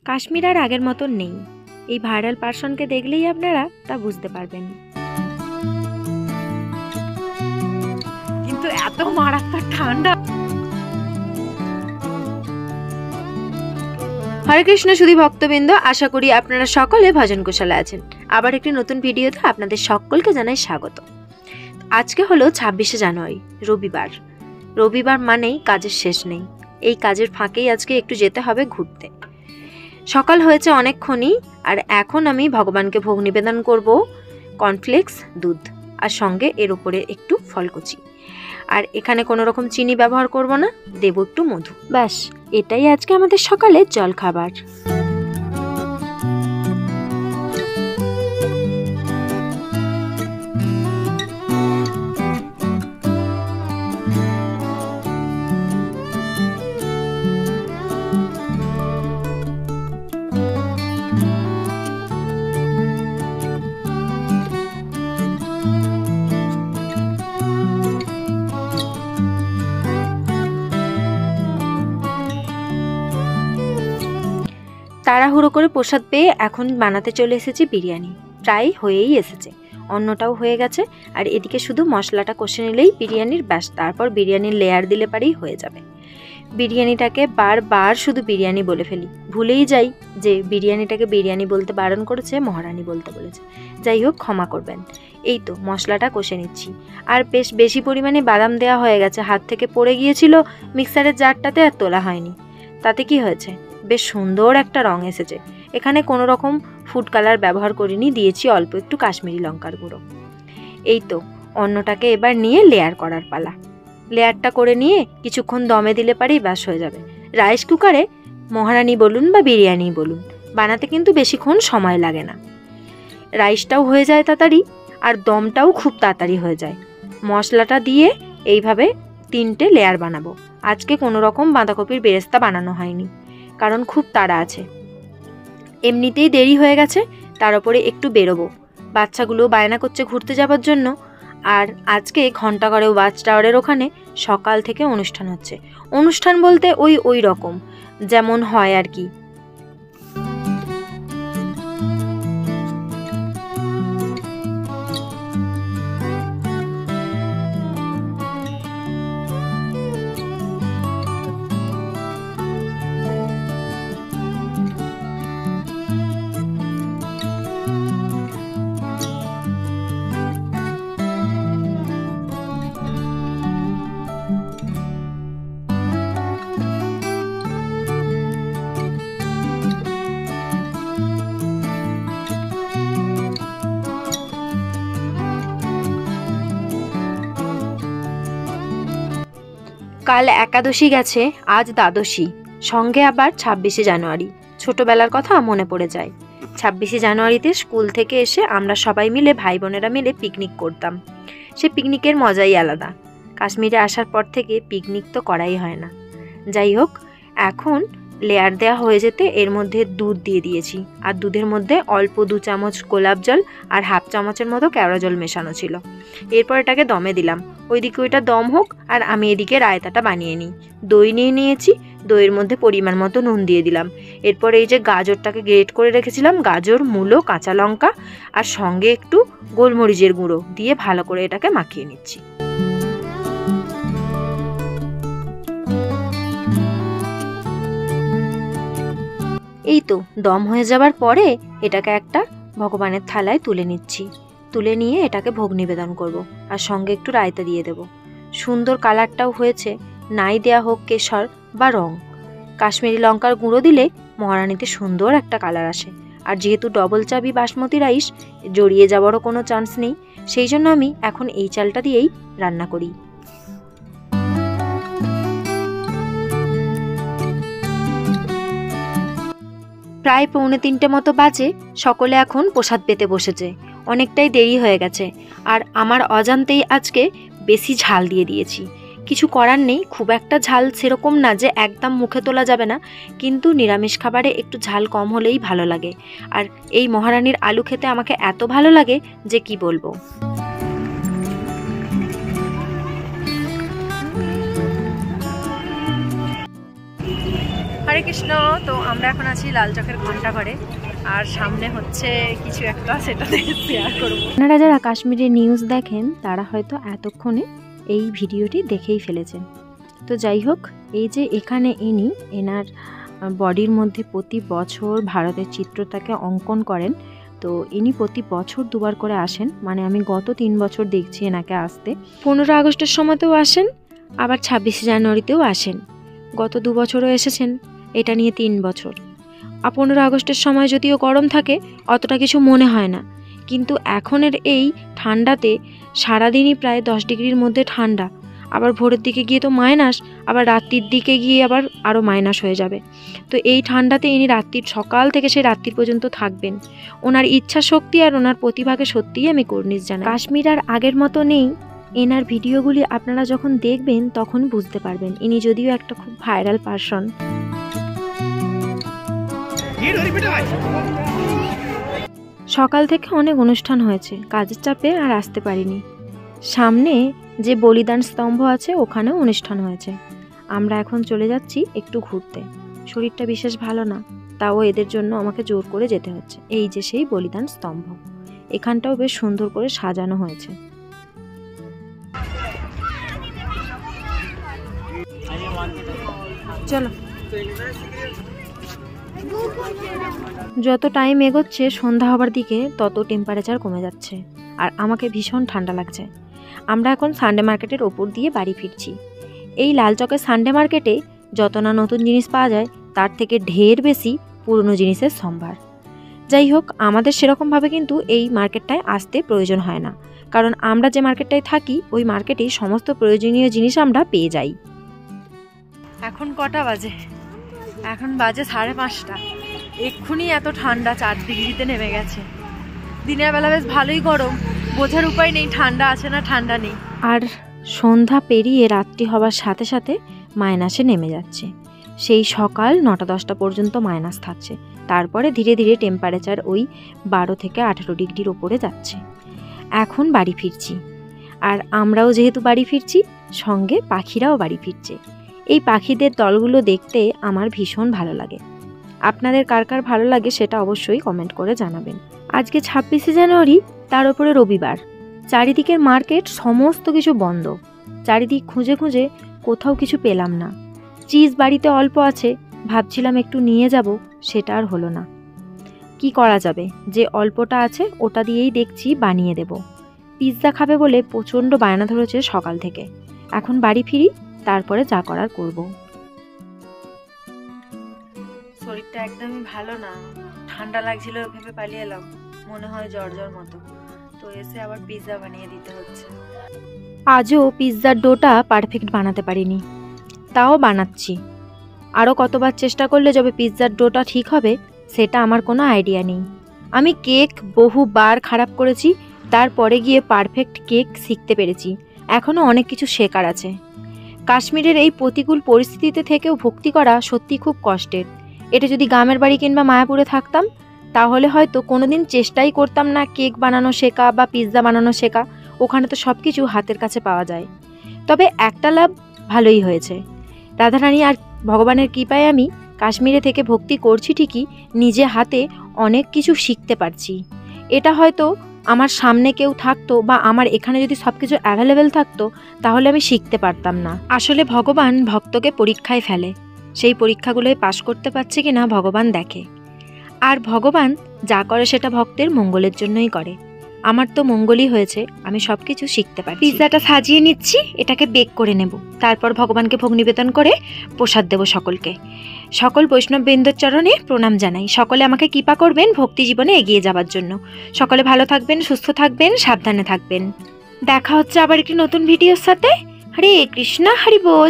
কাশ্মীর আর আগের মতন নেই। এই ভাইরাল পার্সনকে দেখলেই আপনারা তা বুঝতে পারবেন। কিন্তু এত মারাত্মক ঠান্ডা। হরে কৃষ্ণ সুধী ভক্তবৃন্দ, আশা করি আপনারা সকলে ভজন কুশলে আছেন। আবার একটি নতুন ভিডিওতে আপনাদের সকলকে জানাই স্বাগত। আজকে হলো 26শে জানুয়ারি, রবিবার। রবিবার মানেই কাজের শেষ নেই। এই কাজের ফাঁকেই আজকে একটু যেতে হবে ঘুরতে। সকাল হয়েছে অনেকক্ষণই, আর এখন আমি ভগবানকে ভোগ নিবেদন করব কর্নফ্লেক্স, দুধ আর সঙ্গে এর উপরে একটু ফলকুচি। আর এখানে কোনো রকম চিনি ব্যবহার করব না, দেব একটু মধু। ব্যাস, এটাই আজকে আমাদের সকালের জল খাবার। তাড়াহুড়ো করে প্রসাদ পেয়ে এখন বানাতে চলে এসেছি বিরিয়ানি। প্রায় হয়েই এসেছে, অন্নটাও হয়ে গেছে, আর এদিকে শুধু মশলাটা কষে নিলেই বিরিয়ানির ব্যাস। তারপর বিরিয়ানির লেয়ার দিলে পারেই হয়ে যাবে। বিরিয়ানিটাকে বারবার শুধু বিরিয়ানি বলে ফেলি, ভুলেই যাই যে বিরিয়ানিটাকে বিরিয়ানি বলতে বারণ করেছে, মহারানী বলতে বলেছে। যাই হোক, ক্ষমা করবেন। এই তো মশলাটা কষে নিচ্ছি, আর বেশি পরিমাণে বাদাম দেওয়া হয়ে গেছে। হাত থেকে পড়ে গিয়েছিল মিক্সারের জারটাতে, আর তোলা হয়নি। তাতে কি হয়েছে, বেশ সুন্দর একটা রং এসেছে। এখানে কোনো রকম ফুড কালার ব্যবহার করিনি, দিয়েছি অল্প একটু কাশ্মীরি লঙ্কার গুঁড়ো। এই তো অন্নটাকে এবার নিয়ে লেয়ার করার পালা। লেয়ারটা করে নিয়ে কিছুক্ষণ দমে দিলে পারেই ব্যাস হয়ে যাবে। রাইস কুকারে মহারানী বলুন বা বিরিয়ানি বলুন, বানাতে কিন্তু বেশিক্ষণ সময় লাগে না। রাইসটাও হয়ে যায় তাড়াতাড়ি, আর দমটাও খুব তাড়াতাড়ি হয়ে যায়। মশলাটা দিয়ে এইভাবে 3টে লেয়ার বানাবো। আজকে কোনো রকম বাঁধাকপির বেরেস্তা বানানো হয়নি, কারণ খুব তাড়া আছে। এমনিতেই দেরি হয়ে গেছে, তার উপরে একটু বেরোবো। বাচ্চাগুলো বায়না করছে ঘুরতে যাবার জন্য। আর আজকে ঘন্টাঘরে ওয়াচ টাওয়ারের ওখানে সকাল থেকে অনুষ্ঠান হচ্ছে। অনুষ্ঠান বলতে ওই রকম যেমন হয় আর কি। কাল একাদশী গেছে, আজ দ্বাদশী, সঙ্গে আবার 26শে জানুয়ারি। ছোটবেলার কথা মনে পড়ে যায়। 26শে জানুয়ারিতে স্কুল থেকে এসে আমরা সবাই মিলে, ভাই বোনেরা মিলে পিকনিক করতাম। সে পিকনিকের মজাই আলাদা। কাশ্মীরে আসার পর থেকে পিকনিক তো করাই হয় না। যাই হোক, এখন লেয়ার দেওয়া হয়ে যেতে এর মধ্যে দুধ দিয়ে দিয়েছি, আর দুধের মধ্যে অল্প 2 চামচ গোলাপ জল আর হাফ চামচের মতো কেওড়া জল মেশানো ছিল। এরপর এটাকে দমে দিলাম। ওইদিকে ওইটা দম হোক, আর আমি এদিকে রায়তাটা বানিয়ে নিই। দই নিয়ে নিয়েছি, দইয়ের মধ্যে পরিমাণ মতো নুন দিয়ে দিলাম। এরপর এই যে গাজরটাকে গ্রেট করে রেখেছিলাম, গাজর, মূলো, কাঁচা লঙ্কা আর সঙ্গে একটু গোলমরিচের গুঁড়ো দিয়ে ভালো করে এটাকে মাখিয়ে নিচ্ছি। এই তো দম হয়ে যাবার পরে এটাকে একটা ভগবানের থালায় তুলে নিচ্ছি। তুলে নিয়ে এটাকে ভোগ নিবেদন করব, আর সঙ্গে একটু রায়তা দিয়ে দেব। সুন্দর কালারটাও হয়েছে। নাই দেয়া হোক কেশর বা রং, কাশ্মীরি লঙ্কার গুঁড়ো দিলে মহারানীতে সুন্দর একটা কালার আসে। আর যেহেতু ডবল চাবি বাসমতি রাইস, জড়িয়ে যাওয়ারও কোনো চান্স নেই, সেই জন্য আমি এখন এই চালটা দিয়েই রান্না করি। প্রায় 2:45 মতো বাজে। সকলে এখন প্রসাদ পেতে বসেছে। অনেকটাই দেরি হয়ে গেছে, আর আমার অজান্তেই আজকে বেশি ঝাল দিয়ে দিয়েছি। কিছু করার নেই, খুব একটা ঝাল সেরকম না যে একদম মুখে তোলা যাবে না, কিন্তু নিরামিষ খাবারে একটু ঝাল কম হলেই ভালো লাগে। আর এই মহারানীর আলু খেতে আমাকে এত ভালো লাগে যে কি বলবো। হরে কৃষ্ণ। তো আমরা এখন আছি লাল চকের ঘন্টা ঘরে, আর সামনে হচ্ছে কিছু একটা, সেটা দেখে শেয়ার করবো। আপনারা যারা কাশ্মীরের নিউজ দেখেন তারা হয়তো এতক্ষণে এই ভিডিওটি দেখেই ফেলেছেন। তো যাই হোক, এই যে এখানে এনার বডির মধ্যে প্রতি বছর ভারতের চিত্রটাকে অঙ্কন করেন। তো ইনি প্রতি বছর দুবার করে আসেন, মানে আমি গত 3 বছর দেখছি এনাকে আসতে। 15 আগস্টের সময়তেও আসেন, আবার 26শে জানুয়ারিতেও আসেন। গত 2 বছরও এসেছেন, এটা নিয়ে 3 বছর। আর 15 আগস্টের সময় যদিও গরম থাকে অতটা কিছু মনে হয় না, কিন্তু এখনের এই ঠান্ডাতে সারাদিনই প্রায় 10 ডিগ্রির মধ্যে ঠান্ডা, আবার ভোরের দিকে গিয়ে তো মাইনাস, আবার রাত্রির দিকে গিয়ে আবার আরও মাইনাস হয়ে যাবে। তো এই ঠান্ডাতে ইনি রাত্রির সকাল থেকে সেই রাত্রির পর্যন্ত থাকবেন। ওনার ইচ্ছা শক্তি আর ওনার প্রতিভাকে সত্যিই আমি কুর্নিশ জানাই। কাশ্মীর আর আগের মতো নেই। এনার ভিডিওগুলি আপনারা যখন দেখবেন তখন বুঝতে পারবেন। ইনি যদিও একটা খুব ভাইরাল পারসন। সকাল থেকে অনেক অনুষ্ঠান হয়েছে, কাজের চাপে আর আসতে পারিনি। সামনে যে বলিদান স্তম্ভ আছে ওখানেও অনুষ্ঠান হয়েছে। আমরা এখন চলে যাচ্ছি একটু ঘুরতে। শরীরটা বিশেষ ভালো না, তাও এদের জন্য আমাকে জোর করে যেতে হচ্ছে। এই যে সেই বলিদান স্তম্ভ, এখানটাও বেশ সুন্দর করে সাজানো হয়েছে। চলো। যত টাইম এগোচ্ছে সন্ধ্যা হবার দিকে তত টেম্পারেচার কমে যাচ্ছে, আর আমাকে ভীষণ ঠান্ডা লাগছে। আমরা এখন সানডে মার্কেটের ওপর দিয়ে বাড়ি ফিরছি। এই লাল চকের সানডে মার্কেটে যত না নতুন জিনিস পাওয়া যায় তার থেকে ঢের বেশি পুরনো জিনিসের সম্ভার। যাই হোক, আমাদের সেরকমভাবে কিন্তু এই মার্কেটটায় আসতে প্রয়োজন হয় না, কারণ আমরা যে মার্কেটটায় থাকি ওই মার্কেটেই সমস্ত প্রয়োজনীয় জিনিস আমরা পেয়ে যাই। এখন কটা বাজে? এখন বাজে 5:30। এক্ষুনি এত ঠান্ডা 4 ডিগ্রিতে নেমে গেছে। দিনের বেলা বেশ ভালোই গরম, বোঝার উপায় নেই ঠান্ডা আছে না ঠান্ডা নেই। আর সন্ধ্যা পেরিয়ে রাত্রি হবার সাথে সাথে মাইনাসে নেমে যাচ্ছে। সেই সকাল 9টা-10টা পর্যন্ত মাইনাস থাকছে, তারপরে ধীরে ধীরে টেম্পারেচার ওই 12 থেকে 18 ডিগ্রির ওপরে যাচ্ছে। এখন বাড়ি ফিরছি, আর আমরাও যেহেতু বাড়ি ফিরছি, সঙ্গে পাখিরাও বাড়ি ফিরছে। এই পাখিদের দলগুলো দেখতে আমার ভীষণ ভালো লাগে। আপনাদের কার কার ভালো লাগে সেটা অবশ্যই কমেন্ট করে জানাবেন। আজকে 26শে জানুয়ারি, তার উপরে রবিবার। চারিদিকের মার্কেট সমস্ত কিছু বন্ধ। চারিদিক খুঁজে খুঁজে কোথাও কিছু পেলাম না। চিজ বাড়িতে অল্প আছে, ভাবছিলাম একটু নিয়ে যাব, সেটা আর হলো না। কি করা যাবে, যে অল্পটা আছে ওটা দিয়েই দেখছি বানিয়ে দেব। পিৎজা খাবে বলে প্রচণ্ড বায়না ধরেছে সকাল থেকে। এখন বাড়ি ফিরি, তারপরে যা করার করব। শরীরটা একদমই ভালো না, ঠান্ডা লাগছিল ভেবে পালিয়ে এলাম, মনে হয় জ্বর জ্বর মতো। তো এসে আবার পিৎজা বানিয়ে দিতে হচ্ছে। আজও পিৎজার ডোটা পারফেক্ট বানাতে পারিনি, তাও বানাচ্ছি। আরও কতবার চেষ্টা করলে যবে পিৎজার ডোটা ঠিক হবে সেটা আমার কোনো আইডিয়া নেই। আমি কেক বহুবার খারাপ করেছি, তারপরে গিয়ে পারফেক্ট কেক শিখতে পেরেছি। এখনও অনেক কিছু শেখার আছে। কাশ্মীরের এই প্রতিকূল পরিস্থিতিতে থেকেও ভক্তি করা সত্যি খুব কষ্টের। এটা যদি গ্রামের বাড়ি কিংবা মায়াপুরে থাকতাম তাহলে হয়তো কোনোদিন চেষ্টাই করতাম না কেক বানানো শেখা বা পিৎজা বানানো শেখা। ওখানে তো সব কিছু হাতের কাছে পাওয়া যায়। তবে একটা লাভ ভালোই হয়েছে, রাধারানী আর ভগবানের কৃপায় আমি কাশ্মীরে থেকে ভক্তি করছি ঠিকই, নিজে হাতে অনেক কিছু শিখতে পারছি। এটা হয়তো আমার সামনে কেউ থাকতো বা আমার এখানে যদি সব কিছু অ্যাভেলেবেল থাকতো তাহলে আমি শিখতে পারতাম না। আসলে ভগবান ভক্তকে পরীক্ষায় ফেলে, সেই পরীক্ষাগুলোয় পাশ করতে পারছে কিনা ভগবান দেখে। আর ভগবান যা করে সেটা ভক্তের মঙ্গলের জন্যই করে। আমার তো মঙ্গলই হয়েছে, আমি সব কিছু শিখতে পারি। পিৎজাটা সাজিয়ে নিচ্ছি, এটাকে বেক করে নেব, তারপর ভগবানকে ভোগ নিবেদন করে প্রসাদ দেব সকলকে। সকল বৈষ্ণব বৃন্দের চরণে প্রণাম জানাই। সকলে আমাকে কৃপা করবেন ভক্তি জীবনে এগিয়ে যাবার জন্য। সকলে ভালো থাকবেন, সুস্থ থাকবেন, সাবধানে থাকবেন। দেখা হচ্ছে আবার একটি নতুন ভিডিওর সাথে। হরে কৃষ্ণ, হরি বল।